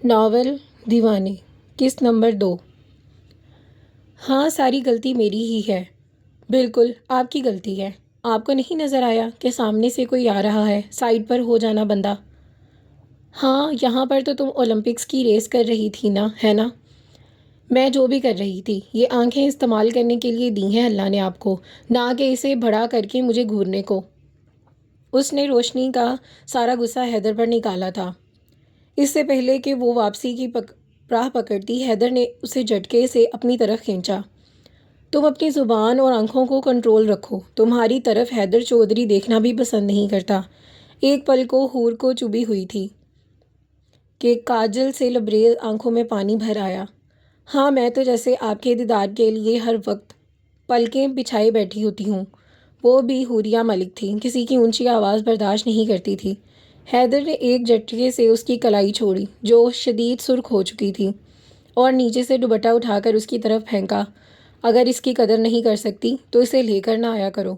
Novel دیوانے قسط number 2۔ ہاں، ساری غلطی میری ہی ہے۔ بالکل آپ کی غلطی ہے۔ آپ کو نہیں نظر آیا کہ سامنے سے کوئی آ رہا ہے؟ سائڈ پر ہو جانا بندہ۔ ہاں، یہاں پر تو تم اولمپکس کی ریس کر رہی تھی نا، ہے نا؟ میں جو بھی کر رہی تھی، یہ آنکھیں استعمال کرنے کے لیے دی ہیں اللہ نے آپ کو، نہ کہ اسے بڑا کر کے مجھے گھورنے کو۔ اس نے روشنی کا سارا غصہ حیدر پر نکالا تھا۔ اس سے پہلے کہ وہ واپسی کی راہ پکڑتی، حیدر نے اسے جھٹکے سے اپنی طرف کھینچا۔ تم اپنی زبان اور آنکھوں کو کنٹرول رکھو۔ تمہاری طرف حیدر چودھری دیکھنا بھی پسند نہیں کرتا۔ ایک پل کو حور کو چبھی ہوئی تھی کہ کاجل سے لبریز آنکھوں میں پانی بھر آیا۔ ہاں، میں تو جیسے آپ کے دیدار کے لیے ہر وقت پلکیں بچھائے بیٹھی ہوتی ہوں۔ وہ بھی حوریہ ملک تھی، کسی کی اونچی آواز برداشت نہیں کرتی تھی۔ حیدر نے ایک جھٹکے سے اس کی کلائی چھوڑی، جو شدید سرخ ہو چکی تھی، اور نیچے سے دوپٹہ اٹھا کر اس کی طرف پھینکا۔ اگر اس کی قدر نہیں کر سکتی تو اسے لے کر نہ آیا کرو۔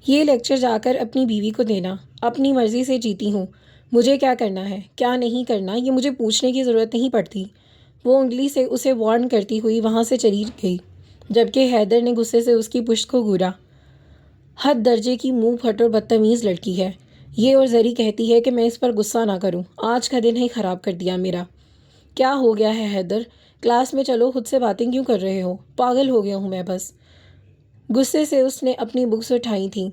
یہ لیکچر جا کر اپنی بیوی کو دینا۔ اپنی مرضی سے جیتی ہوں، مجھے کیا کرنا ہے کیا نہیں کرنا یہ مجھے پوچھنے کی ضرورت نہیں پڑتی۔ وہ انگلی سے اسے وارن کرتی ہوئی وہاں سے چلی گئی، جبکہ حیدر نے غصے سے اس کی پشت کو گھورا۔ حد درجے کی منہ پھٹ اور بدتمیز لڑکی ہے یہ، اور زری کہتی ہے کہ میں اس پر غصہ نہ کروں۔ آج کا دن ہی خراب کر دیا میرا۔ کیا ہو گیا ہے حیدر؟ کلاس میں چلو، خود سے باتیں کیوں کر رہے ہو؟ پاگل ہو گیا ہوں میں بس۔ غصے سے اس نے اپنی بکس اٹھائی تھیں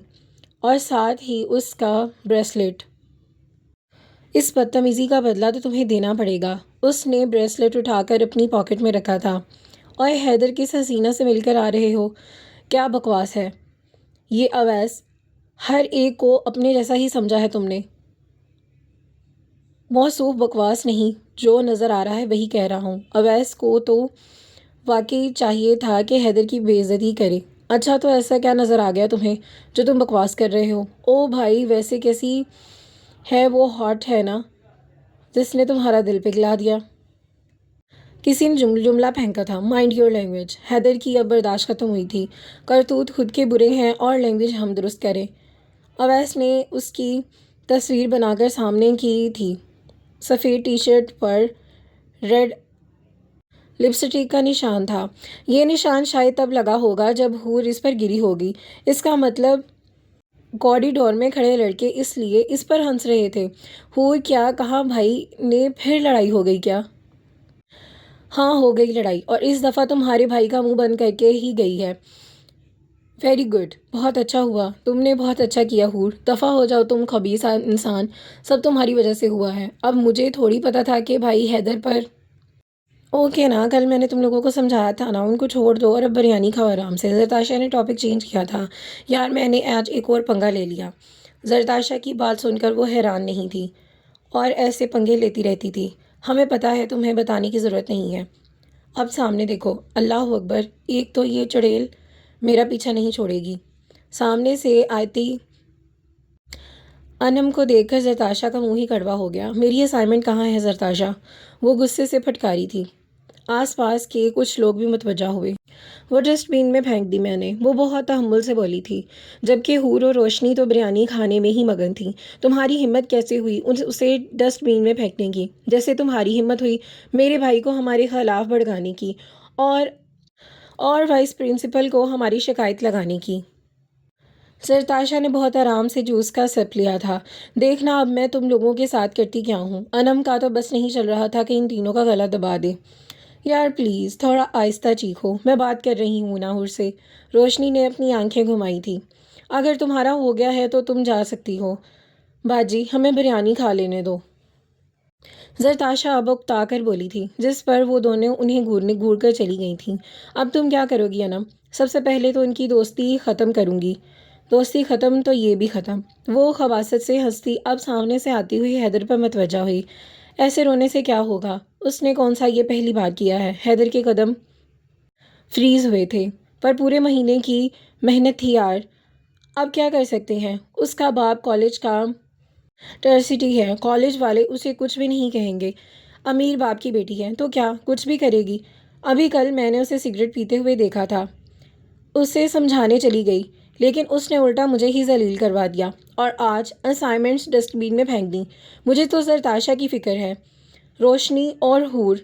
اور ساتھ ہی اس کا بریسلیٹ۔ اس بدتمیزی کا بدلہ تو تمہیں دینا پڑے گا۔ اس نے بریسلیٹ اٹھا کر اپنی پاکٹ میں رکھا تھا۔ اور حیدر، کس حسینہ سے مل کر آ رہے ہو؟ کیا بکواس ہے یہ اویس؟ ہر ایک کو اپنے جیسا ہی سمجھا ہے تم نے۔ موصوف بکواس نہیں، جو نظر آ رہا ہے وہی کہہ رہا ہوں۔ اویس کو تو واقعی چاہیے تھا کہ حیدر کی بے عزتی کرے۔ اچھا، تو ایسا کیا نظر آ گیا تمہیں جو تم بکواس کر رہے ہو؟ او بھائی، ویسے کیسی ہے وہ ہاٹ ہے نا، جس نے تمہارا دل پگھلا دیا؟ کسی نے جملہ پھینکا تھا، مائنڈ یور لینگویج۔ حیدر کی اب برداشت ختم ہوئی تھی۔ کرتوت خود کے برے ہیں اور لینگویج ہم درست کریں۔ اویس نے اس کی تصویر بنا کر سامنے کی تھی۔ سفید ٹی شرٹ پر ریڈ لپسٹک کا نشان تھا۔ یہ نشان شاید تب لگا ہوگا جب حور اس پر گری ہوگی۔ اس کا مطلب کوریڈور میں کھڑے لڑکے اس لیے اس پر ہنس رہے تھے۔ حور، کیا کہا بھائی نے؟ پھر لڑائی ہو گئی کیا؟ ہاں، ہو گئی لڑائی، اور اس دفعہ تمہارے بھائی کا منہ بند کر کے ہی گئی ہے۔ ویری گڈ، بہت اچھا ہوا، تم نے بہت اچھا کیا حور۔ دفعہ ہو جاؤ تم خبیث انسان، سب تمہاری وجہ سے ہوا ہے۔ اب مجھے تھوڑی پتہ تھا کہ بھائی حیدر پر… اوکے نا، کل میں نے تم لوگوں کو سمجھایا تھا نا، ان کو چھوڑ دو اور اب بریانی کھاؤ آرام سے۔ زرتاشا نے ٹاپک چینج کیا تھا۔ یار، میں نے آج ایک اور پنگا لے لیا۔ زرتاشا کی بات سن کر وہ حیران نہیں تھی، اور ایسے پنگے لیتی رہتی تھی۔ ہمیں پتہ ہے، تمہیں بتانے کی ضرورت نہیں ہے۔ اب سامنے دیکھو، اللہ اکبر، ایک تو یہ چڑیل میرا پیچھا نہیں چھوڑے گی۔ سامنے سے آتی انم کو دیکھ کر زرتاشا کا منہ ہی کڑوا ہو گیا۔ میری اسائنمنٹ کہاں ہے زرتاشا؟ وہ غصے سے پھٹکاری تھی۔ آس پاس کے کچھ لوگ بھی متوجہ ہوئے۔ وہ ڈسٹ بین میں پھینک دی میں نے، وہ بہت تحمل سے بولی تھی، جبکہ حور اور روشنی تو بریانی کھانے میں ہی مگن تھیں۔ تمہاری ہمت کیسے ہوئی اسے ڈسٹ بین میں پھینکنے کی؟ جیسے تمہاری ہمت ہوئی میرے بھائی کو ہمارے خلاف بھڑکانے کی، اور وائس پرنسپل کو ہماری شکایت لگانے کی۔ زرتاشا نے بہت آرام سے جوس کا سپ لیا تھا۔ دیکھنا اب میں تم لوگوں کے ساتھ کرتی کیا ہوں۔ انم کا تو بس نہیں چل رہا تھا کہ ان تینوں کا گلا دبا دے۔ یار پلیز تھوڑا آہستہ چیخو، میں بات کر رہی ہوں نا حور سے۔ روشنی نے اپنی آنکھیں گھمائی تھی۔ اگر تمہارا ہو گیا ہے تو تم جا سکتی ہو باجی، ہمیں بریانی کھا لینے دو۔ زرتاشا اب اکتا کر بولی تھی، جس پر وہ دونوں انہیں گھور کر چلی گئی تھیں۔ اب تم کیا کرو گی انم؟ سب سے پہلے تو ان کی دوستی ختم کروں گی۔ دوستی ختم تو یہ بھی ختم۔ وہ خباثت سے ہنستی اب سامنے سے آتی ہوئی حیدر پر متوجہ ہوئی۔ ایسے رونے سے کیا ہوگا؟ اس نے کون سا یہ پہلی بار کیا ہے؟ حیدر کے قدم فریز ہوئے تھے۔ پر پورے مہینے کی محنت تھی یار، اب کیا کر سکتے ہیں؟ اس کا باپ کالج کا ٹرسٹی ہے، کالج والے اسے کچھ بھی نہیں کہیں گے۔ امیر باپ کی بیٹی ہے تو کیا کچھ بھی کرے گی۔ ابھی کل میں نے اسے سگریٹ پیتے ہوئے دیکھا تھا۔ اسے سمجھانے چلی گئی لیکن اس نے الٹا مجھے ہی ذلیل کروا دیا اور آج اسائنمنٹس ڈسٹ بین میں پھینک دیں۔ مجھے تو زرتاشا کی فکر ہے۔ روشنی اور حور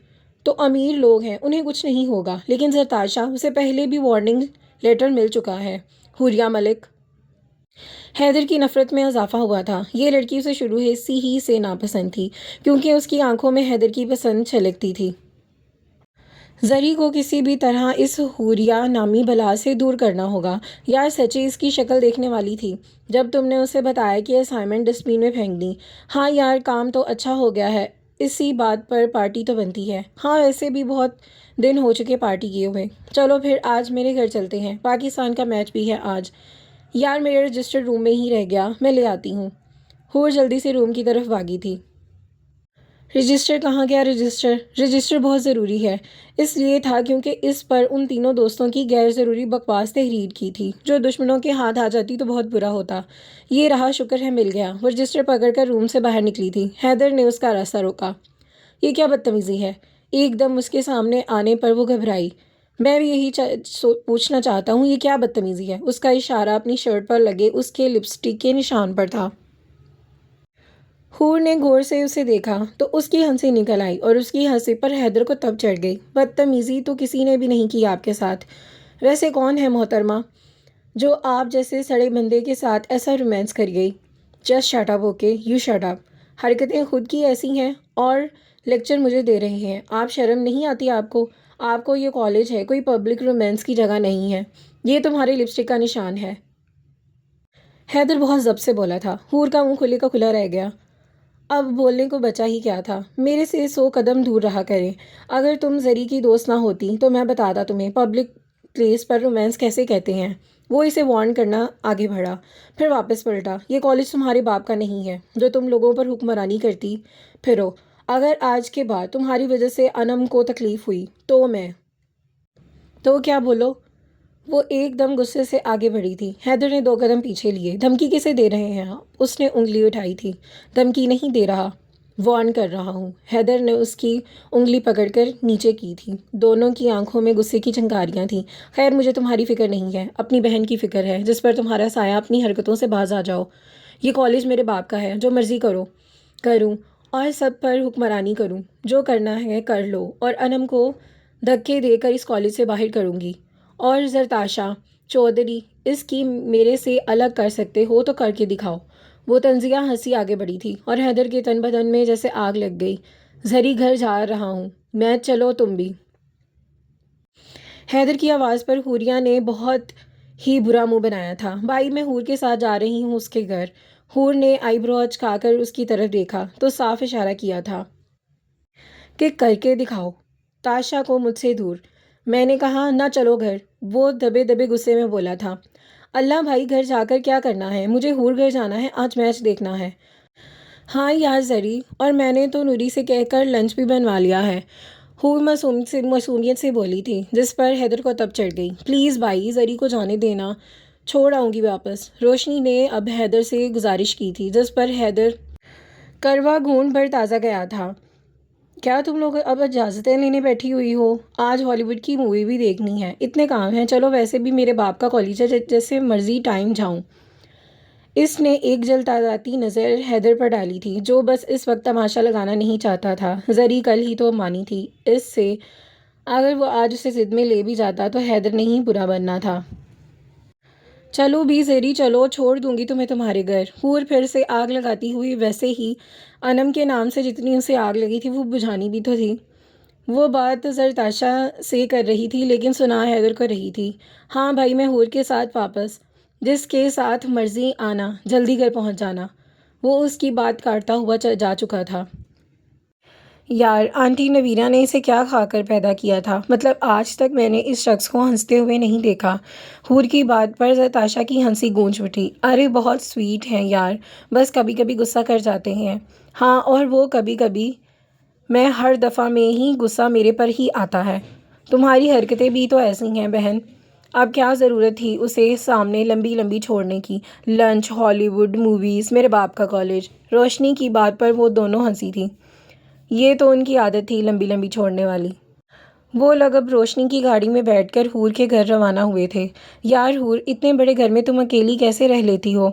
تو امیر لوگ ہیں، انہیں کچھ نہیں ہوگا، لیکن زرتاشا، اسے پہلے بھی وارننگ لیٹر مل چکا ہے۔ حوریہ ملک۔ حیدر کی نفرت میں اضافہ ہوا تھا۔ یہ لڑکی اسے شروع ہی سے ناپسند تھی، کیونکہ اس کی آنکھوں میں حیدر کی پسند چھلکتی تھی۔ زری کو کسی بھی طرح اس حوریہ نامی بلا سے دور کرنا ہوگا۔ یار سچی اس کی شکل دیکھنے والی تھی جب تم نے اسے بتایا کہ اسائنمنٹ ڈسٹ بین میں پھینک دیں۔ ہاں یار، کام تو اچھا ہو گیا ہے، اسی بات پر پارٹی تو بنتی ہے۔ ہاں ویسے بھی بہت دن ہو چکے پارٹی کیے ہوئے۔ چلو پھر آج میرے گھر چلتے ہیں، پاکستان کا میچ بھی ہے آج۔ یار میرا رجسٹر روم میں ہی رہ گیا، میں لے آتی ہوں۔ حور جلدی سے روم کی طرف بھاگی تھی۔ رجسٹر کہاں گیا؟ رجسٹر بہت ضروری ہے، اس لیے تھا کیونکہ اس پر ان تینوں دوستوں کی غیر ضروری بکواس تحریر کی تھی، جو دشمنوں کے ہاتھ آ جاتی تو بہت برا ہوتا۔ یہ رہا، شکر ہے مل گیا۔ وہ رجسٹر پکڑ کر روم سے باہر نکلی تھی۔ حیدر نے اس کا راستہ روکا۔ یہ کیا بدتمیزی ہے؟ ایک دم اس کے سامنے آنے پر وہ گھبرائی۔ میں بھی یہی پوچھنا چاہتا ہوں، یہ کیا بدتمیزی ہے؟ اس کا اشارہ اپنی شرٹ پر لگے اس کے لپسٹک کے نشان پر تھا۔ حور نے غور سے اسے دیکھا تو اس کی ہنسی نکل آئی اور اس کی ہنسی پر حیدر کو تب چڑھ گئی۔ بدتمیزی تو کسی نے بھی نہیں کی آپ کے ساتھ۔ ویسے کون ہے محترمہ جو آپ جیسے سڑے بندے کے ساتھ ایسا رومانس کر گئی؟ Just shut up, okay, you shut up. حرکتیں خود کی ایسی ہیں اور لیکچر مجھے دے رہے ہیں۔ آپ شرم نہیں آتی آپ کو؟ آپ کو یہ کالج ہے، کوئی پبلک رومانس کی جگہ نہیں ہے۔ یہ تمہارے لپسٹک کا نشان ہے۔ حیدر بہت ضبط سے بولا تھا۔ حور کا منہ کھلے کا کھلا رہ گیا۔ اب بولنے کو بچا ہی کیا تھا؟ میرے سے 100 قدم دور رہا کریں۔ اگر تم زری کی دوست نہ ہوتی تو میں بتاتا تمہیں پبلک پلیس پر رومانس کیسے کہتے ہیں۔ وہ اسے وارن کرنا آگے بڑھا، پھر واپس پلٹا۔ یہ کالج تمہارے باپ کا نہیں ہے جو تم لوگوں پر حکمرانی کرتی پھرو۔ اگر آج کے بعد تمہاری وجہ سے انم کو تکلیف ہوئی تو کیا بولو؟ وہ ایک دم غصے سے آگے بڑھی تھی۔ حیدر نے 2 قدم پیچھے لیے۔ دھمکی کسے دے رہے ہیں آپ؟ اس نے انگلی اٹھائی تھی۔ دھمکی نہیں دے رہا، وارن کر رہا ہوں۔ حیدر نے اس کی انگلی پکڑ کر نیچے کی تھی۔ دونوں کی آنکھوں میں غصے کی چنگاریاں تھیں۔ خیر مجھے تمہاری فکر نہیں ہے، اپنی بہن کی فکر ہے جس پر تمہارا سایہ، اپنی حرکتوں سے باز آ جاؤ۔ یہ کالج میرے باپ کا ہے، جو مرضی کروں اور سب پر حکمرانی کروں۔ جو کرنا ہے کر لو، اور انم کو دھکے دے کر اس کالج سے باہر کروں گی۔ اور زرتاشا چودھری، اس کی میرے سے الگ کر سکتے ہو تو کر کے دکھاؤ۔ وہ طنزیہ ہنسی آگے بڑھی تھی اور حیدر کے تن بدن میں جیسے آگ لگ گئی۔ زری گھر جا رہا ہوں میں، چلو تم بھی۔ حیدر کی آواز پر حوریہ نے بہت ہی برا منہ بنایا تھا۔ بھائی میں حور کے ساتھ جا رہی ہوں اس کے گھر۔ حور نے آئی برو اچکا کر اس کی طرف دیکھا تو صاف اشارہ کیا تھا کہ کر کے دکھاؤ تاشا کو مجھ سے دور۔ میں نے کہا نہ، چلو گھر، وہ دبے دبے غصے میں بولا تھا۔ اللہ بھائی، گھر جا کر کیا کرنا ہے؟ مجھے حور گھر جانا ہے، آج میچ دیکھنا ہے۔ ہاں یار زری، اور میں نے تو نوری سے کہہ کر لنچ بھی بنوا لیا ہے، حور معصومیت سے بولی تھی، جس پر حیدر کو تب چڑھ گئی۔ پلیز بھائی، زری کو جانے دینا، چھوڑ آؤں گی واپس۔ روشنی نے اب حیدر سے گزارش کی تھی، جس پر حیدر کروا گھونٹ بھر تازہ گیا تھا۔ کیا تم لوگ اب اجازتیں لینے بیٹھی ہوئی ہو؟ آج ہالی ووڈ کی مووی بھی دیکھنی ہے، اتنے کام ہیں۔ چلو ویسے بھی میرے باپ کا کالج ہے، جیسے مرضی ٹائم جاؤں۔ اس نے ایک جلداتی نظر حیدر پر ڈالی تھی، جو بس اس وقت تماشا لگانا نہیں چاہتا تھا۔ زری کل ہی تو مانی تھی اس سے، اگر وہ آج اسے ضد میں لے بھی جاتا تو حیدر نہیں برا بننا تھا۔ چلو بھی زری چلو، چھوڑ دوں گی تمہیں تمہارے گھر۔ حور پھر سے آگ لگاتی ہوئی، ویسے ہی انم کے نام سے جتنی اسے آگ لگی تھی وہ بجھانی بھی تو تھی۔ وہ بات زرتاشا سے کر رہی تھی لیکن سنا حیدر کو رہی تھی۔ ہاں بھائی، میں حور کے ساتھ واپس، جس کے ساتھ مرضی آنا، جلدی گھر پہنچ جانا۔ وہ اس کی بات کاٹتا ہوا جا چکا تھا۔ یار آنٹی نویرا نے اسے کیا کھا کر پیدا کیا تھا؟ مطلب آج تک میں نے اس شخص کو ہنستے ہوئے نہیں دیکھا۔ حور کی بات پر زرتاشا کی ہنسی گونج اٹھی۔ ارے بہت سویٹ ہیں یار، بس کبھی کبھی غصہ کر جاتے ہیں۔ ہاں، اور وہ کبھی کبھی، میں ہر دفعہ میں ہی غصہ میرے پر ہی آتا ہے۔ تمہاری حرکتیں بھی تو ایسی ہیں بہن۔ اب کیا ضرورت تھی اسے سامنے لمبی لمبی چھوڑنے کی؟ لنچ، ہالی ووڈ، موویز، میرے باپ کا کالج۔ روشنی کی بات پر وہ دونوں ہنسی تھی۔ یہ تو ان کی عادت تھی لمبی لمبی چھوڑنے والی۔ وہ لوگ اب روشنی کی گاڑی میں بیٹھ کر حور کے گھر روانہ ہوئے تھے۔ یار حور، اتنے بڑے گھر میں تم اکیلی کیسے رہ لیتی ہو؟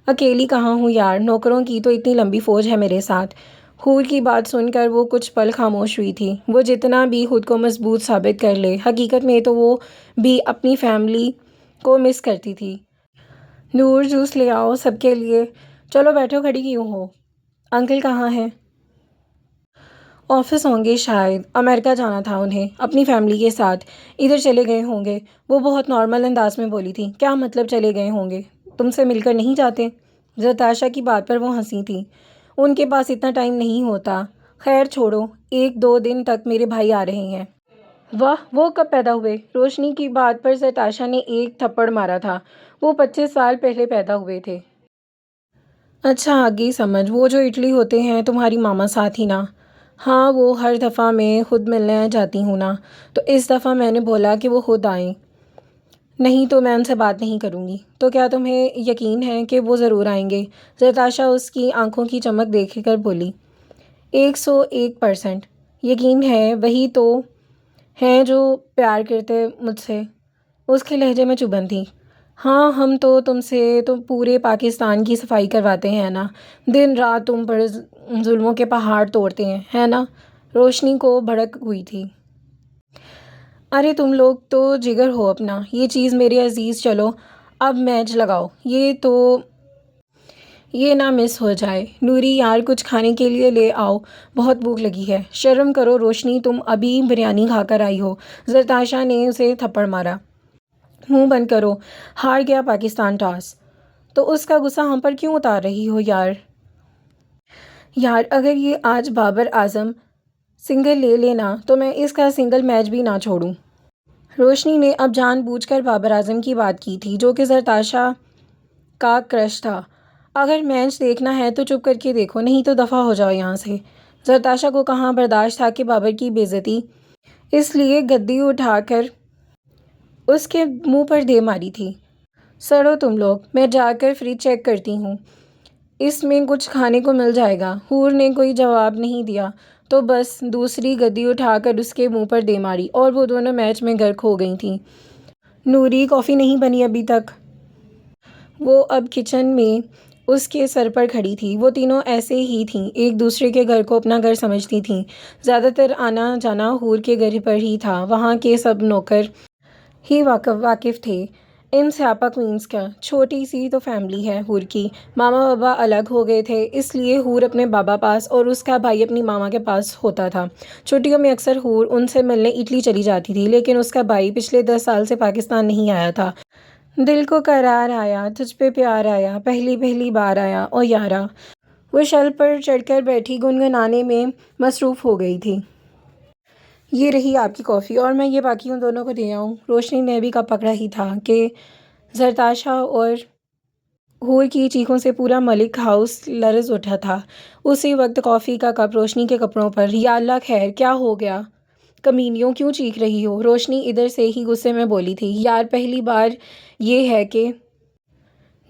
اکیلی کہاں ہوں یار، نوکروں کی تو اتنی لمبی فوج ہے میرے ساتھ۔ حور کی بات سن کر وہ کچھ پل خاموش ہوئی تھی۔ وہ جتنا بھی خود کو مضبوط ثابت کر لے، حقیقت میں تو وہ بھی اپنی فیملی کو مس کرتی تھی۔ نور، جوس لے آؤ سب کے لیے۔ چلو بیٹھو، کھڑی کیوں ہو؟ انکل کہاں ہیں؟ آفس ہوں گے شاید، امریکہ جانا تھا انہیں اپنی فیملی کے ساتھ، ادھر چلے گئے ہوں گے۔ وہ بہت نارمل انداز میں بولی تھی۔ کیا مطلب چلے گئے ہوں گے؟ تم سے مل کر نہیں جاتے؟ زرتاشا کی بات پر وہ ہنسی تھی۔ ان کے پاس اتنا ٹائم نہیں ہوتا۔ خیر چھوڑو، 1-2 دن تک میرے بھائی آ رہے ہیں۔ واہ، وہ کب پیدا ہوئے؟ روشنی کی بات پر زرتاشا نے ایک تھپڑ مارا تھا۔ وہ 25 سال پہلے پیدا ہوئے تھے۔ اچھا، آگے سمجھ، وہ جو اٹلی ہوتے ہیں، تمہاری ماما ساتھ ہی نا؟ ہاں، وہ ہر دفعہ میں خود ملنے جاتی ہوں نا، تو اس دفعہ میں نے بولا کہ وہ خود آئیں، نہیں تو میں ان سے بات نہیں کروں گی۔ تو کیا تمہیں یقین ہے کہ وہ ضرور آئیں گے؟ زرتاشا اس کی آنکھوں کی چمک دیکھ کر بولی۔ 101% یقین ہے، وہی تو ہیں جو پیار کرتے مجھ سے۔ اس کے لہجے میں چبھن تھی۔ ہاں، ہم تو تم سے تو پورے پاکستان کی صفائی کرواتے ہیں نا، دن رات تم پر ظلموں کے پہاڑ توڑتے ہیں، ہے نا؟ روشنی کو بھڑک ہوئی تھی۔ ارے تم لوگ تو جگر ہو اپنا، یہ چیز میرے عزیز، چلو اب میچ لگاؤ، یہ نہ مس ہو جائے۔ نوری یار، کچھ کھانے کے لیے لے آؤ، بہت بھوک لگی ہے۔ شرم کرو روشنی، تم ابھی بریانی کھا کر آئی ہو۔ زرتاشا نے اسے تھپڑ مارا۔ منہ بند کرو، ہار گیا پاکستان ٹاس۔ تو اس کا غصہ ہم پر کیوں اتار رہی ہو یار؟ یار اگر یہ آج بابر اعظم سنگل لے لینا تو میں اس کا سنگل میچ بھی نہ چھوڑوں۔ روشنی نے اب جان بوجھ کر بابر اعظم کی بات کی تھی، جو کہ زرتاشا کا کرش تھا۔ اگر میچ دیکھنا ہے تو چپ کر کے دیکھو، نہیں تو دفع ہو جاؤ یہاں سے۔ زرتاشا کو کہاں برداشت تھا کہ بابر کی بے عزتی، اس لیے گدی اٹھا کر اس کے منہ پر دے ماری تھی۔ سڑو تم لوگ، میں جا کر فریج چیک کرتی ہوں، اس میں کچھ کھانے کو مل جائے گا۔ حور نے کوئی جواب نہیں دیا تو بس دوسری گدی اٹھا کر اس کے منہ پر دے ماری، اور وہ دونوں میچ میں غرق ہو گئی تھیں۔ نوری، کافی نہیں بنی ابھی تک؟ وہ اب کچن میں اس کے سر پر کھڑی تھی۔ وہ تینوں ایسے ہی تھیں، ایک دوسرے کے گھر کو اپنا گھر سمجھتی تھیں۔ زیادہ تر آنا جانا حور کے گھر پر ہی تھا، وہاں کے سب نوکر ہی واقف تھے ان سیاپا کوئینز کا۔ چھوٹی سی تو فیملی ہے حور کی، ماما بابا الگ ہو گئے تھے، اس لیے حور اپنے بابا پاس اور اس کا بھائی اپنی ماما کے پاس ہوتا تھا۔ چھٹیوں میں اکثر حور ان سے ملنے اٹلی چلی جاتی تھی، لیکن اس کا بھائی پچھلے 10 سال سے پاکستان نہیں آیا تھا۔ دل کو قرار آیا، تجھ پہ پیار آیا، پہلی بار آیا، او یارا۔ وہ شل پر چڑھ کر بیٹھی گنگنانے میں مصروف ہو گئی تھی۔ یہ رہی آپ کی کافی، اور میں یہ باقی ان دونوں کو دے آؤں؟ روشنی نے بھی کپ پکڑا ہی تھا کہ زرتاشا اور حور کی چیخوں سے پورا ملک ہاؤس لرز اٹھا تھا۔ اسی وقت کافی کا کپ روشنی کے کپڑوں پر۔ یا اللہ خیر، کیا ہو گیا؟ کمینیوں، کیوں چیخ رہی ہو؟ روشنی ادھر سے ہی غصے میں بولی تھی۔ یار پہلی بار یہ ہے کہ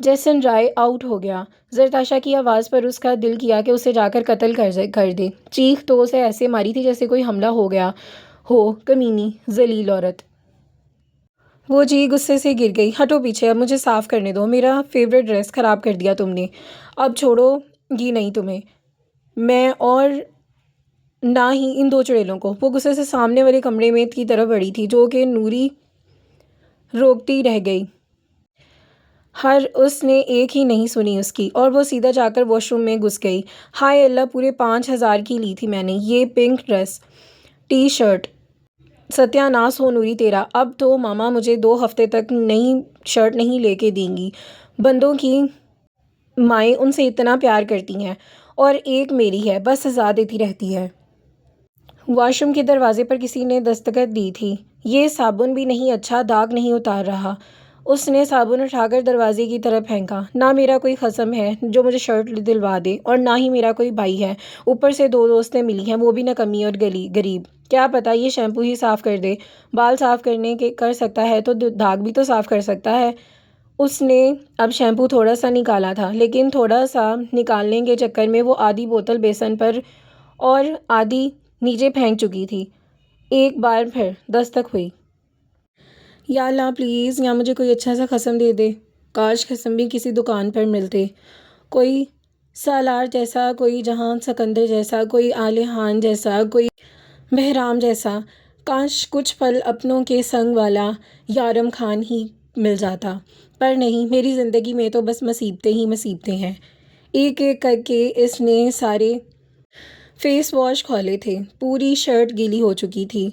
جیسن رائے آؤٹ ہو گیا۔ زرتاشا کی آواز پر اس کا دل کیا کہ اسے جا کر قتل کر دے۔ چیخ تو اسے ایسے ماری تھی جیسے کوئی حملہ ہو گیا ہو، کمینی ذلیل عورت۔ وہ جی غصے سے گر گئی۔ ہٹو پیچھے، اب مجھے صاف کرنے دو، میرا فیورٹ ڈریس خراب کر دیا تم نے، اب چھوڑو گی نہیں تمہیں میں، اور نہ ہی ان 2 چڑیلوں کو۔ وہ غصے سے سامنے والے کمرے میں کی طرف بڑھی تھی، جو کہ نوری روکتی رہ گئی۔ اس نے ایک ہی نہیں سنی اس کی، اور وہ سیدھا جا کر واش روم میں گھس گئی۔ ہائے اللہ، پورے 5000 کی لی تھی میں نے یہ پنک ڈریس، ٹی شرٹ۔ ستیہ ناس ہو نوری تیرا، اب تو ماما مجھے 2 ہفتے تک نئی شرٹ نہیں لے کے دیں گی۔ بندوں کی مائیں ان سے اتنا پیار کرتی ہیں، اور ایک میری ہے، بس سزا دیتی رہتی ہے۔ واش روم کے دروازے پر کسی نے دستک دی تھی۔ یہ صابن بھی نہیں اچھا داغ نہیں اتار رہا۔ اس نے صابن اٹھا کر دروازے کی طرف پھینکا۔ نہ میرا کوئی خصم ہے جو مجھے شرٹ دلوا دے، اور نہ ہی میرا کوئی بھائی ہے، اوپر سے 2 دوستیں ملی ہیں، وہ بھی نکمی اور غریب۔ کیا پتہ یہ شیمپو ہی صاف کر دے، بال صاف کر سکتا ہے تو داغ بھی تو صاف کر سکتا ہے۔ اس نے اب شیمپو تھوڑا سا نکالا تھا، لیکن تھوڑا سا نکالنے کے چکر میں وہ آدھی بوتل بیسن پر اور آدھی نیچے پھینک چکی تھی۔ ایک بار پھر دستک ہوئی۔ یا اللہ پلیز یا مجھے کوئی اچھا سا قسم دے دے، کاش قسم بھی کسی دکان پر ملتے، کوئی سالار جیسا، کوئی جہاں سکندر جیسا، کوئی آل خان جیسا، کوئی بہرام جیسا، کاش کچھ پل اپنوں کے سنگ والا یارم خان ہی مل جاتا، پر نہیں، میری زندگی میں تو بس مصیبتیں ہی مصیبتیں ہیں۔ ایک ایک کر کے اس نے سارے فیس واش کھولے تھے، پوری شرٹ گیلی ہو چکی تھی،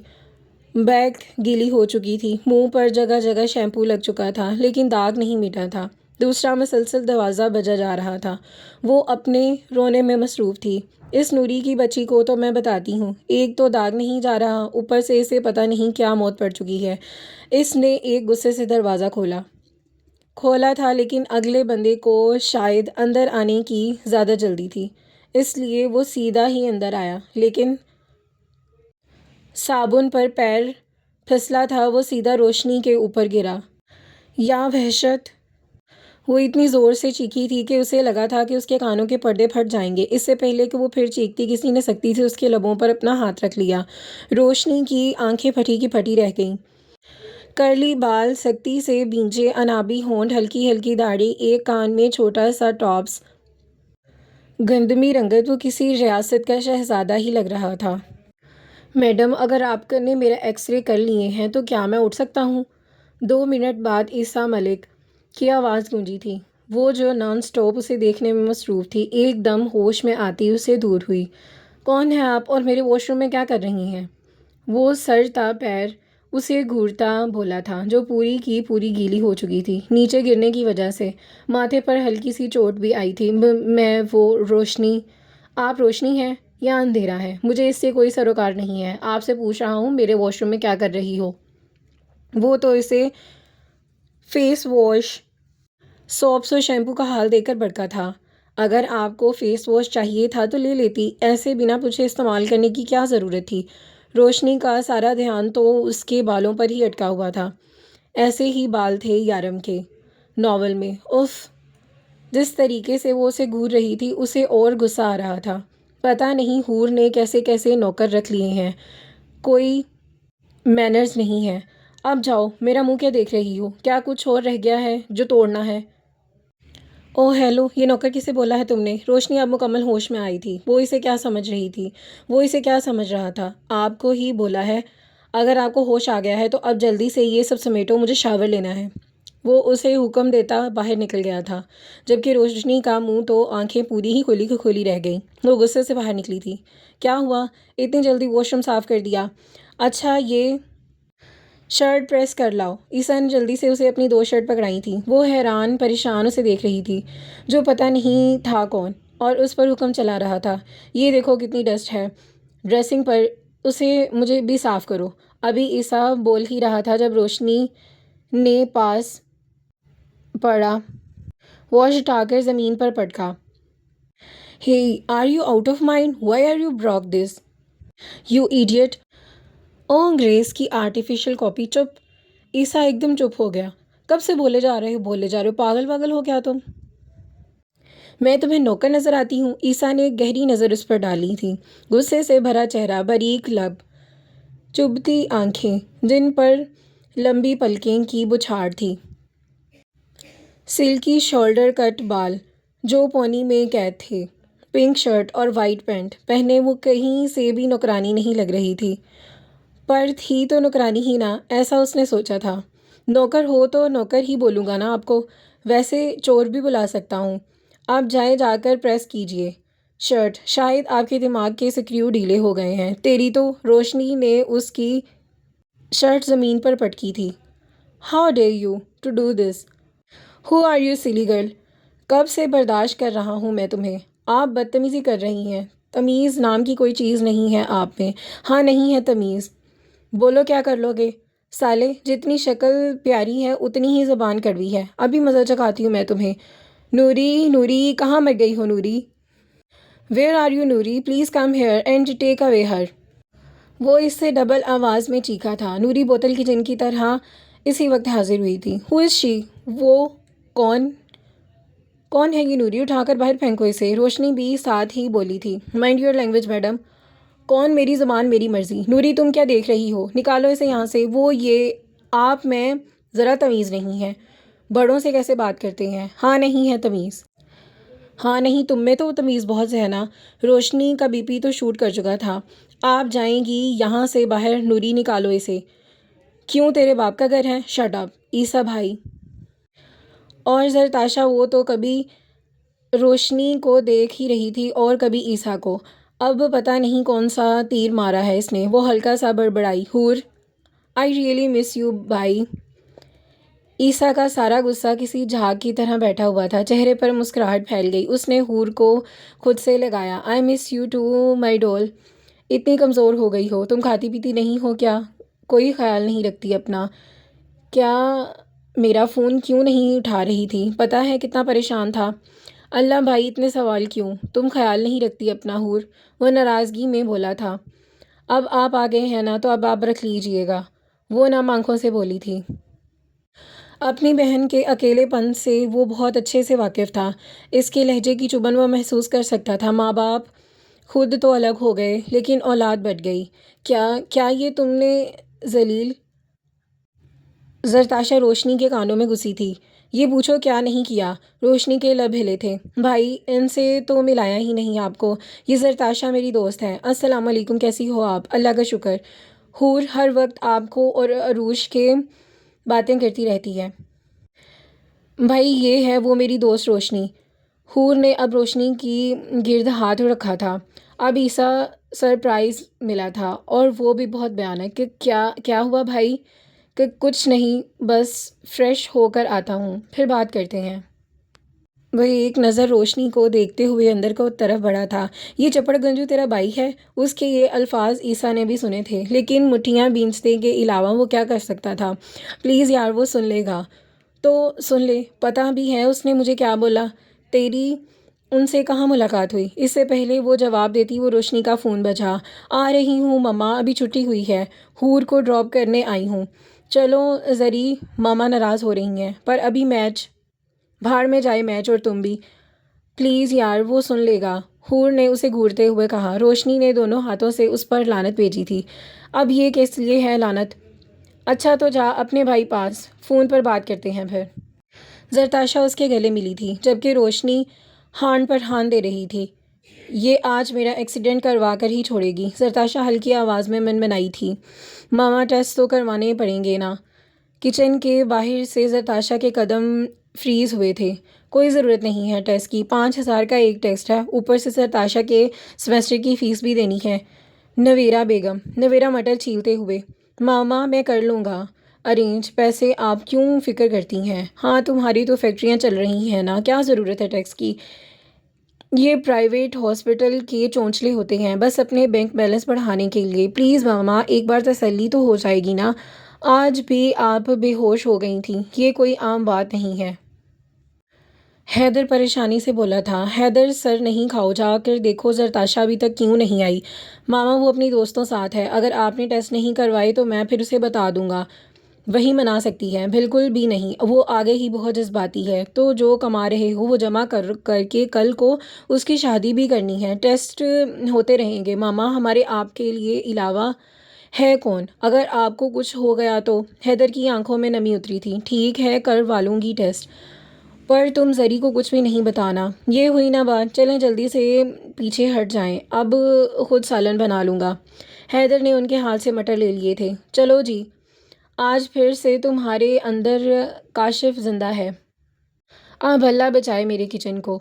بیک گیلی ہو چکی تھی، منہ پر جگہ جگہ شیمپو لگ چکا تھا، لیکن داغ نہیں مٹا تھا۔ دوسرا مسلسل دروازہ بجا جا رہا تھا۔ وہ اپنے رونے میں مصروف تھی۔ اس نوری کی بچی کو تو میں بتاتی ہوں، ایک تو داغ نہیں جا رہا، اوپر سے اسے پتہ نہیں کیا موت پڑ چکی ہے۔ اس نے ایک غصے سے دروازہ کھولا تھا، لیکن اگلے بندے کو شاید اندر آنے کی زیادہ جلدی تھی، اس لیے وہ سیدھا ہی اندر آیا، لیکن صابن پر پیر پھسلا تھا، وہ سیدھا روشنی کے اوپر گرا۔ یا وحشت! وہ اتنی زور سے چیخی تھی کہ اسے لگا تھا کہ اس کے کانوں کے پردے پھٹ جائیں گے۔ اس سے پہلے کہ وہ پھر چیختی، کسی نے سختی سے اس کے لبوں پر اپنا ہاتھ رکھ لیا۔ روشنی کی آنکھیں پھٹی کی پھٹی رہ گئیں۔ کرلی بال، سختی سے بھینجے انابی ہونٹ، ہلکی ہلکی داڑھی، ایک کان میں چھوٹا سا ٹاپس، گندمی رنگت، وہ کسی ریاست کا شہزادہ ہی لگ رہا تھا۔ میڈم، اگر آپ نے میرا ایکس رے کر لیے ہیں تو کیا میں اٹھ سکتا ہوں؟ 2 منٹ بعد عیسیٰ ملک کی آواز گونجی تھی۔ وہ جو نان سٹاپ اسے دیکھنے میں مصروف تھی، ایک دم ہوش میں آتی اسے دور ہوئی۔ کون ہیں آپ اور میرے واش روم میں کیا کر رہی ہیں؟ وہ سر تا پیر اسے گھورتا بولا تھا، جو پوری کی پوری گیلی ہو چکی تھی نیچے گرنے کی وجہ سے۔ ماتھے پر ہلکی سی چوٹ بھی آئی تھی۔ میں وہ روشنی، آپ روشنی ہیں یا اندھیرا ہے، مجھے اس سے کوئی سروکار نہیں ہے۔ آپ سے پوچھ رہا ہوں میرے واش روم میں کیا کر رہی ہو؟ وہ تو اسے فیس واش، سوپس اور شیمپو کا حال دیکھ کر بھڑکا تھا۔ اگر آپ کو فیس واش چاہیے تھا تو لے لیتی، ایسے بنا پوچھے استعمال کرنے کی کیا ضرورت تھی؟ روشنی کا سارا دھیان تو اس کے بالوں پر ہی اٹکا ہوا تھا۔ ایسے ہی بال تھے یارم کے ناول میں۔ اف! جس طریقے سے وہ اسے گھور رہی تھی، اسے اور غصہ آ رہا تھا۔ پتہ نہیں حور نے کیسے کیسے نوکر رکھ لیے ہیں، کوئی مینرز نہیں ہے۔ اب جاؤ، میرا منہ کیا دیکھ رہی ہو؟ کیا کچھ اور رہ گیا ہے جو توڑنا ہے؟ اوہ ہیلو، یہ نوکر کسے بولا ہے تم نے؟ روشنی اب مکمل ہوش میں آئی تھی۔ وہ اسے کیا سمجھ رہی تھی؟ وہ اسے کیا سمجھ رہا تھا؟ آپ کو ہی بولا ہے۔ اگر آپ کو ہوش آ گیا ہے تو اب جلدی سے یہ سب سمیٹو، مجھے شاور لینا ہے۔ وہ اسے حکم دیتا باہر نکل گیا تھا، جبکہ روشنی کا منہ تو آنکھیں پوری ہی کھلی کی کھلی رہ گئیں۔ وہ غصے سے باہر نکلی تھی۔ کیا ہوا؟ اتنی جلدی واش روم صاف کر دیا؟ اچھا، یہ شرٹ پریس کر لاؤ۔ عیسیٰ نے جلدی سے اسے اپنی 2 شرٹ پکڑائی تھیں۔ وہ حیران پریشان اسے دیکھ رہی تھی، جو پتہ نہیں تھا کون، اور اس پر حکم چلا رہا تھا۔ یہ دیکھو کتنی ڈسٹ ہے ڈریسنگ پر، اسے مجھے بھی صاف کرو۔ ابھی عیسیٰ بول ہی رہا تھا جب روشنی نے پاس پڑا واش اٹھا کر زمین پر پٹکا۔ Hey, are you out of mind? Why are you broke this? You idiot! اوہ گریس کی آرٹیفیشل کاپی! چپ! عیسیٰ ایک دم چپ ہو گیا۔ کب سے بولے جا رہے ہو، پاگل ہو کیا تم؟ میں تمہیں نوکر نظر آتی ہوں؟ عیسیٰ نے ایک گہری نظر اس پر ڈالی تھی۔ غصے سے بھرا چہرہ، باریک لب، چبھتی آنکھیں جن پر لمبی پلکیں کی بچھاڑ تھی، سلکی شولڈر کٹ بال جو پونی میں قید تھے، پنک شرٹ اور وائٹ پینٹ پہنے وہ کہیں سے بھی نوکرانی نہیں لگ رہی تھی، پر تھی تو نوکرانی ہی نا، ایسا اس نے سوچا تھا۔ نوکر ہو تو نوکر ہی بولوں گا نا آپ کو، ویسے چور بھی بلا سکتا ہوں۔ آپ جا کر پریس کیجئے شرٹ، شاید آپ کے دماغ کے سکریو ڈھیلے ہو گئے ہیں۔ تیری تو! روشنی نے اس کی شرٹ زمین پر پٹکی تھی۔ How dare you to do this? Who are you silly girl? کب سے برداشت کر رہا ہوں میں تمہیں، آپ بدتمیزی کر رہی ہیں۔ تمیز نام کی کوئی چیز نہیں ہے آپ میں، ہاں نہیں ہے تمیز۔ بولو کیا کر لو گے؟ سالے، جتنی شکل پیاری ہے اتنی ہی زبان کڑوی ہے، ابھی مزہ چکھاتی ہوں میں تمہیں۔ نوری، کہاں مر گئی ہو نوری؟ Where are you Noori? Please come here and take away her۔ وہ اس سے ڈبل آواز میں چیخا تھا۔ نوری بوتل کی جن کی طرح اسی وقت حاضر ہوئی تھی۔ Who is she؟ وہ کون ہے یہ نوری؟ اٹھا کر باہر پھینکو اسے۔ روشنی بھی ساتھ ہی بولی تھی۔ Mind your language madam. کون؟ میری زبان میری مرضی۔ نوری تم کیا دیکھ رہی ہو؟ نکالو اسے یہاں سے۔ وہ یہ آپ میں ذرا تمیز نہیں ہے، بڑوں سے کیسے بات کرتے ہیں؟ ہاں نہیں ہے تمیز؟ ہاں نہیں، تم میں تو تمیز بہت ہے نا۔ روشنی کا بی پی تو شوٹ کر چکا تھا۔ آپ جائیں گی یہاں سے باہر؟ نوری نکالو اسے۔ کیوں؟ تیرے باپ کا گھر ہے؟ شٹ اپ عیسیٰ بھائی۔ اور زرتاشا وہ تو کبھی روشنی کو دیکھ ہی رہی تھی اور کبھی عیسیٰ کو۔ اب پتہ نہیں کون سا تیر مارا ہے اس نے۔ وہ ہلکا سا بڑبڑائی، حور آئی ریئلی مس یو بھائی۔ عیسیٰ کا سارا غصہ کسی جھاگ کی طرح بیٹھا ہوا تھا، چہرے پر مسکراہٹ پھیل گئی۔ اس نے حور کو خود سے لگایا۔ آئی مس یو ٹو مائی ڈول۔ اتنی کمزور ہو گئی ہو تم، کھاتی پیتی نہیں ہو کیا؟ کوئی خیال نہیں رکھتی اپنا؟ کیا میرا فون کیوں نہیں اٹھا رہی تھی؟ پتہ ہے کتنا پریشان تھا۔ اللہ بھائی اتنے سوال کیوں؟ تم خیال نہیں رکھتی اپنا حور، وہ ناراضگی میں بولا تھا۔ اب آپ آ گئے ہیں نا تو اب آپ رکھ لیجئے گا، وہ نم آنکھوں سے بولی تھی۔ اپنی بہن کے اکیلے پن سے وہ بہت اچھے سے واقف تھا، اس کے لہجے کی چبھن وہ محسوس کر سکتا تھا۔ ماں باپ خود تو الگ ہو گئے لیکن اولاد بٹ گئی۔ کیا یہ تم نے ذلیل؟ زرتاشا روشنی کے کانوں میں گھسی تھی۔ یہ پوچھو کیا نہیں کیا؟ روشنی کے لب ہلے تھے۔ بھائی ان سے تو ملایا ہی نہیں آپ کو۔ یہ زرتاشا میری دوست ہے۔ السلام علیکم، کیسی ہو آپ؟ اللہ کا شکر۔ حور ہر وقت آپ کو اور عروج کے باتیں کرتی رہتی ہے۔ بھائی یہ ہے وہ میری دوست روشنی۔ حور نے اب روشنی کی گرد ہاتھ رکھا تھا۔ اب عیسیٰ سرپرائز ملا تھا اور وہ بھی بہت بھیانک کہ کیا ہوا بھائی؟ کہ کچھ نہیں، بس فریش ہو کر آتا ہوں، پھر بات کرتے ہیں۔ وہ ایک نظر روشنی کو دیکھتے ہوئے اندر کو طرف بڑھا تھا۔ یہ چپڑ گنجو تیرا بھائی ہے؟ اس کے یہ الفاظ عیسیٰ نے بھی سنے تھے، لیکن مٹھیاں بھینچنے کے علاوہ وہ کیا کر سکتا تھا؟ پلیز یار، وہ سن لے گا تو سن لے، پتہ بھی ہے اس نے مجھے کیا بولا۔ تیری ان سے کہاں ملاقات ہوئی؟ اس سے پہلے وہ جواب دیتی وہ روشنی کا فون بجا۔ آ رہی ہوں ماما، ابھی چھٹی ہوئی ہے، حور کو ڈراپ کرنے آئی ہوں۔ چلو زری، ماما ناراض ہو رہی ہیں، پر ابھی میچ بھاڑ میں جائے میچ، اور تم بھی پلیز یار، وہ سن لے گا، حور نے اسے گھورتے ہوئے کہا۔ روشنی نے دونوں ہاتھوں سے اس پر لعنت بھیجی تھی۔ اب یہ کس لیے ہے لعنت؟ اچھا تو جا اپنے بھائی پاس، فون پر بات کرتے ہیں پھر۔ زرتاشا اس کے گلے ملی تھی جبکہ روشنی ہان پر ہان دے رہی تھی۔ یہ آج میرا ایکسیڈنٹ کروا کر ہی چھوڑے گی، زرتاشا ہلکی آواز میں منمنائی تھی۔ ماما ٹیسٹ تو کروانے پڑیں گے نا؟ کچن کے باہر سے زرتاشا کے قدم فریز ہوئے تھے۔ کوئی ضرورت نہیں ہے ٹیسٹ کی، 5,000 کا ایک ٹیسٹ ہے، اوپر سے زرتاشا کے سیمسٹر کی فیس بھی دینی ہے۔ نویرا مٹر چھیلتے ہوئے، ماما میں کر لوں گا ارینج، پیسے آپ کیوں فکر کرتی ہیں؟ ہاں تمہاری تو فیکٹریاں چل رہی ہیں نا، کیا ضرورت ہے ٹیکس کی؟ یہ پرائیویٹ ہاسپٹل کے چونچلے ہوتے ہیں، بس اپنے بینک بیلنس بڑھانے کے لیے۔ پلیز ماما، ایک بار تسلی تو ہو جائے گی نا؟ آج بھی آپ بے ہوش ہو گئی تھیں، یہ کوئی عام بات نہیں ہے۔ حیدر پریشانی سے بولا تھا۔ حیدر سر نہیں کھاؤ، جا کر دیکھو زرتاشا ابھی تک کیوں نہیں آئی۔ ماما وہ اپنی دوستوں ساتھ ہے، اگر آپ نے ٹیسٹ نہیں کروائے تو میں پھر اسے بتا دوں گا، وہی منا سکتی ہے۔ بالکل بھی نہیں، وہ آگے ہی بہت جذباتی ہے، تو جو کما رہے ہو وہ جمع کر کے کل کو اس کی شادی بھی کرنی ہے۔ ٹیسٹ ہوتے رہیں گے ماما، ہمارے آپ کے لیے علاوہ ہے کون؟ اگر آپ کو کچھ ہو گیا تو؟ حیدر کی آنکھوں میں نمی اتری تھی۔ ٹھیک ہے کروا لوں گی ٹیسٹ، پر تم زری کو کچھ بھی نہیں بتانا۔ یہ ہوئی نا بات، چلیں جلدی سے پیچھے ہٹ جائیں، اب خود سالن بنا لوں گا۔ حیدر نے ان کے ہاتھ سے مٹر لے لیے تھے۔ چلو جی، آج پھر سے تمہارے اندر کاشف زندہ ہے۔ اب اللہ بچائے میرے کچن کو۔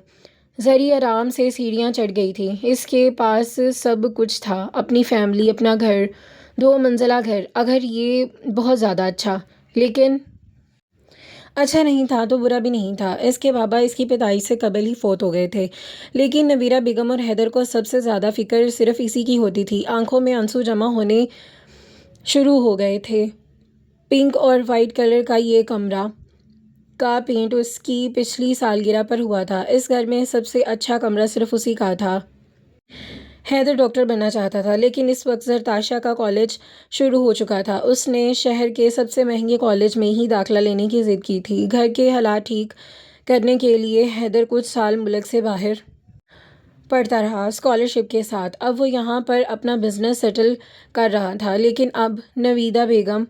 زری آرام سے سیڑھیاں چڑھ گئی تھی، اس کے پاس سب کچھ تھا، اپنی فیملی، اپنا گھر، 2 منزلہ گھر، اگر یہ بہت زیادہ اچھا، لیکن اچھا نہیں تھا تو برا بھی نہیں تھا۔ اس کے بابا اس کی پیدائش سے قبل ہی فوت ہو گئے تھے، لیکن نویرا بیگم اور حیدر کو سب سے زیادہ فکر صرف اسی کی ہوتی تھی۔ آنکھوں میں آنسو جمع ہونے شروع ہو گئے تھے۔ پنک اور وائٹ کلر کا یہ کمرہ کا پینٹ اس کی پچھلی سالگرہ پر ہوا تھا۔ اس گھر میں سب سے اچھا کمرہ صرف اسی کا تھا۔ حیدر ڈاکٹر بننا چاہتا تھا، لیکن اس وقت زرتاشا کا کالج شروع ہو چکا تھا، اس نے شہر کے سب سے مہنگے کالج میں ہی داخلہ لینے کی ضد کی تھی۔ گھر کے حالات ٹھیک کرنے کے لیے حیدر کچھ سال ملک سے باہر پڑھتا رہا اسکالرشپ کے ساتھ۔ اب وہ یہاں پر اپنا بزنس سیٹل کر رہا تھا، لیکن اب نویدہ بیگم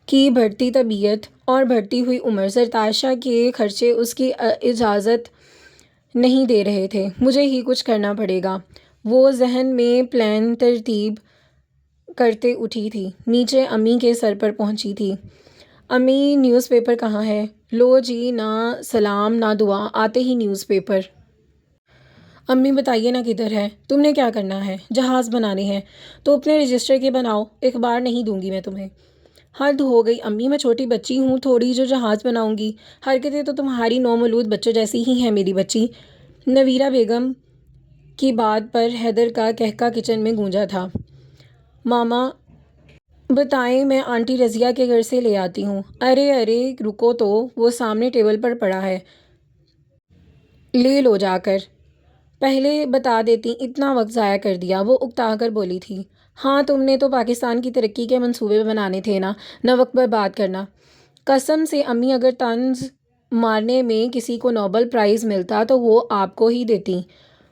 کی بڑھتی طبیعت اور بڑھتی ہوئی عمر زرتاشا کے خرچے اس کی اجازت نہیں دے رہے تھے۔ مجھے ہی کچھ کرنا پڑے گا، وہ ذہن میں پلان ترتیب کرتے اٹھی تھی۔ نیچے امی کے سر پر پہنچی تھی۔ امی نیوز پیپر کہاں ہے؟ لو جی، نہ سلام نہ دعا، آتے ہی نیوز پیپر۔ امی بتائیے نا کدھر ہے؟ تم نے کیا کرنا ہے؟ جہاز بنانے ہیں تو اپنے رجسٹر کے بناؤ، اخبار نہیں دوں گی میں تمہیں۔ حد ہو گئی امی، میں چھوٹی بچی ہوں تھوڑی جو جہاز بناؤں گی؟ حرکتیں تو تمہاری نومولود بچوں جیسی ہی ہیں میری بچی۔ نویرہ بیگم کی بات پر حیدر کا کہکہ کچن میں گونجا تھا۔ ماما بتائیں، میں آنٹی رضیہ کے گھر سے لے آتی ہوں۔ ارے ارے رکو تو، وہ سامنے ٹیبل پر پڑا ہے، لے لو جا کر۔ پہلے بتا دیتی، اتنا وقت ضائع کر دیا، وہ اکتا کر بولی تھی۔ ہاں، تم نے تو پاکستان کی ترقی کے منصوبے بنانے تھے نا، نہ وقت برباد کرنا۔ قسم سے امی، اگر طنز مارنے میں کسی کو نوبل پرائز ملتا تو وہ آپ کو ہی دیتی،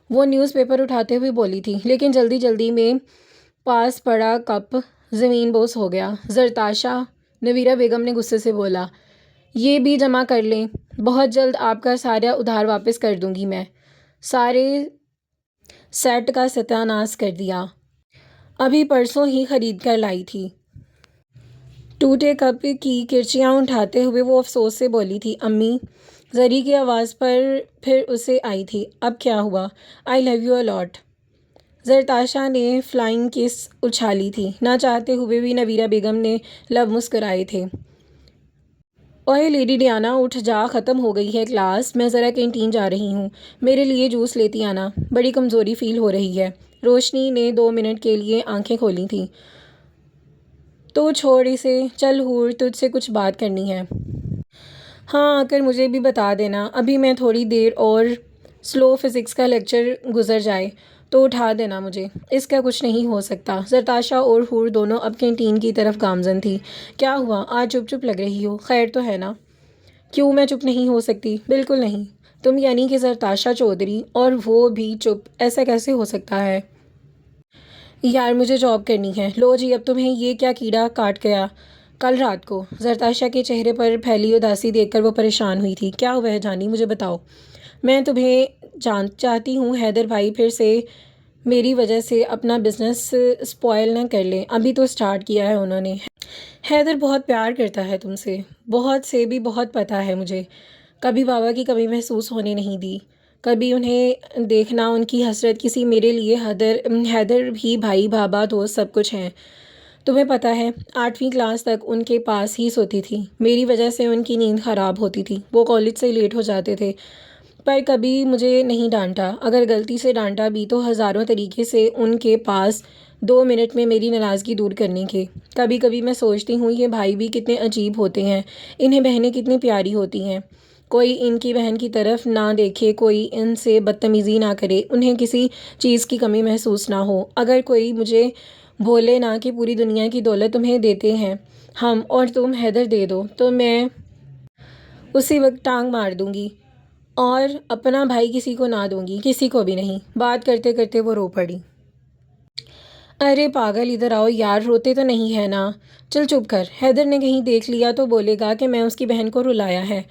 وہ نیوز پیپر اٹھاتے ہوئے بولی تھی۔ لیکن جلدی جلدی میں پاس پڑا کپ زمین بوس ہو گیا۔ زرتاشا، نویرہ بیگم نے غصے سے بولا، یہ بھی جمع کر لیں، بہت جلد آپ کا سارا ادھار واپس کر دوں گی میں۔ سارے سیٹ کا ستیہ ناش کر دیا، ابھی پرسوں ہی خرید کر لائی تھی۔ ٹوٹے کپ کی کرچیاں اٹھاتے ہوئے وہ افسوس سے بولی تھی۔ امی، زری کی آواز پھر اسے آئی تھی۔ اب کیا ہوا؟ آئی لو یو اے لاٹ۔ زرتاشا نے فلائنگ کس اچھالی تھی۔ نہ چاہتے ہوئے بھی نویرہ بیگم نے لب مسکرائے تھے۔ اوئے لیڈی ڈیانا، اٹھ جا، ختم ہو گئی ہے کلاس، میں ذرا کینٹین جا رہی ہوں، میرے لیے جوس لیتی آنا، بڑی کمزوری فیل ہو رہی ہے۔ روشنی نے 2 منٹ کے لیے آنکھیں کھولی تھیں۔ تو چھوڑ اسے، چل حور، تجھ سے کچھ بات کرنی ہے۔ ہاں، آ کر مجھے بھی بتا دینا، ابھی میں تھوڑی دیر اور سلو فزکس کا لیکچر گزر جائے تو اٹھا دینا مجھے۔ اس کا کچھ نہیں ہو سکتا۔ زرتاشا اور حور دونوں اب کینٹین کی طرف گامزن تھی۔ کیا ہوا؟ آج چپ چپ لگ رہی ہو، خیر تو ہے نا؟ کیوں میں چپ نہیں ہو سکتی؟ بالکل نہیں۔ تم یعنی کہ زرتاشا چودھری، اور وہ بھی چپ؟ ایسا کیسے ہو سکتا ہے؟ یار مجھے جاب کرنی ہے۔ لو جی، اب تمہیں یہ کیا کیڑا کاٹ گیا؟ کل رات کو۔ زرتاشا کے چہرے پر پھیلی اداسی دیکھ کر وہ پریشان ہوئی تھی۔ کیا ہوا ہے جانی، مجھے بتاؤ۔ میں تمہیں چاہتی ہوں حیدر بھائی پھر سے میری وجہ سے اپنا بزنس اسپوائل نہ کر لیں، ابھی تو اسٹارٹ کیا ہے انہوں نے۔ حیدر بہت پیار کرتا ہے تم سے، بہت سے بھی بہت پتہ ہے مجھے، کبھی بابا کی کمی محسوس ہونے نہیں دی، کبھی انہیں دیکھنا ان کی حسرت کسی میرے لیے حیدر بھی بھائی بابا دوست سب کچھ ہیں۔ تمہیں پتہ ہے 8ویں کلاس تک ان کے پاس ہی سوتی تھی، میری وجہ سے ان کی نیند خراب ہوتی تھی، وہ کالج سے لیٹ ہو جاتے تھے، پر کبھی مجھے نہیں ڈانٹا، اگر غلطی سے ڈانٹا بھی تو ہزاروں طریقے سے ان کے پاس 2 منٹ میں میری ناراضگی دور کرنے کے۔ کبھی کبھی میں سوچتی ہوں یہ بھائی بھی کتنے عجیب ہوتے ہیں، انہیں بہنیں کتنی پیاری ہوتی ہیں، کوئی ان کی بہن کی طرف نہ دیکھے، کوئی ان سے بدتمیزی نہ کرے، انہیں کسی چیز کی کمی محسوس نہ ہو۔ اگر کوئی مجھے بولے نا کہ پوری دنیا کی دولت تمہیں دیتے ہیں ہم اور تم حیدر دے دو، تو میں اسی وقت ٹانگ مار دوں گی، اور اپنا بھائی کسی کو نہ دوں گی، کسی کو بھی نہیں۔ بات کرتے کرتے وہ رو پڑی۔ ارے پاگل، ادھر آؤ یار، روتے تو نہیں ہے نا؟ چل چپ کر، حیدر نے کہیں دیکھ لیا تو بولے گا کہ میں اس کی بہن کو رلایا ہے۔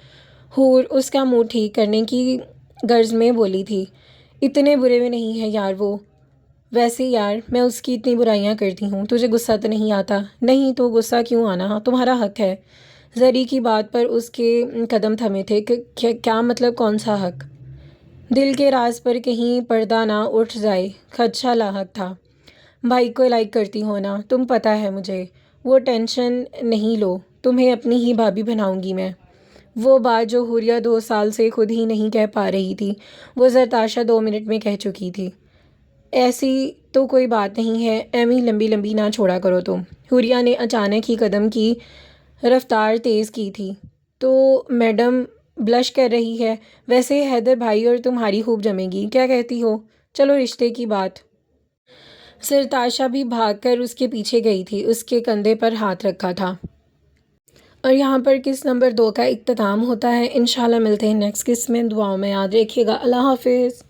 حور اس کا موڈ ٹھیک کرنے کی غرض میں بولی تھی۔ اتنے برے میں نہیں ہے یار وہ، ویسے یار میں اس کی اتنی برائیاں کرتی ہوں، تجھے غصہ تو نہیں آتا؟ نہیں تو غصہ کیوں آنا، تمہارا حق ہے۔ زری کی بات پر اس کے قدم تھمے تھے۔ کیا مطلب، کون سا حق؟ دل کے راز پر کہیں پردہ نہ اٹھ جائے، خدشہ لاحق تھا۔ بھائی کو لائک کرتی ہو نا تم، پتہ ہے مجھے، وہ ٹینشن نہیں لو، تمہیں اپنی ہی بھابھی بناؤں گی میں۔ وہ بات جو حوریہ 2 سال سے خود ہی نہیں کہہ پا رہی تھی، وہ زرتاشا 2 منٹ میں کہہ چکی تھی۔ ایسی تو کوئی بات نہیں ہے، ایویں لمبی لمبی نہ چھوڑا کرو تم۔ حوریہ نے اچانک ہی قدم کی رفتار تیز کی تھی۔ تو میڈم بلش کر رہی ہے، ویسے حیدر بھائی اور تمہاری خوب جمے گی، کیا کہتی ہو؟ چلو رشتے کی بات۔ زرتاشا بھی بھاگ کر اس کے پیچھے گئی تھی، اس کے کندھے پر ہاتھ رکھا تھا۔ اور یہاں پر قسط نمبر 2 کا اختتام ہوتا ہے۔ انشاءاللہ ملتے ہیں نیکسٹ قسط میں، دعاؤں میں یاد رکھیے گا۔ اللہ حافظ۔